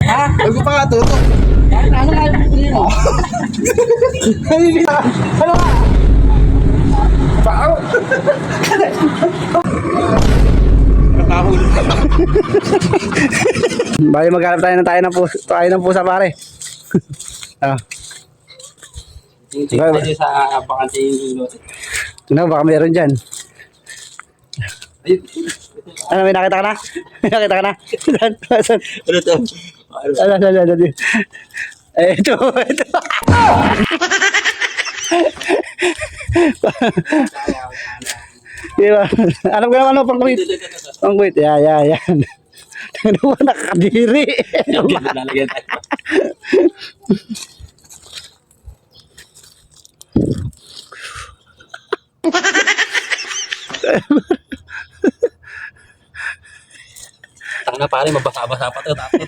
Ha? Huwag ko pa nga tutok. Ano nga yung pipili mo? Ano ka? Pao! Nakahulog ka. Bali maghanap tayo ng pusa pare. Ah. Tingnan tayo sa bakante yung lote. Ano, baka meron dyan. Ayun. Ano, may nakita ka na? May nakita ka na? Saan? Ano to? Ano. Eh, ito. Diba? Alam ko naman ano, pang-quit. Pang-quit, yan. Ano ba, nakakadiri. Lalagyan tayo. Tanga na pare, mabasa-basa pa to. Tapos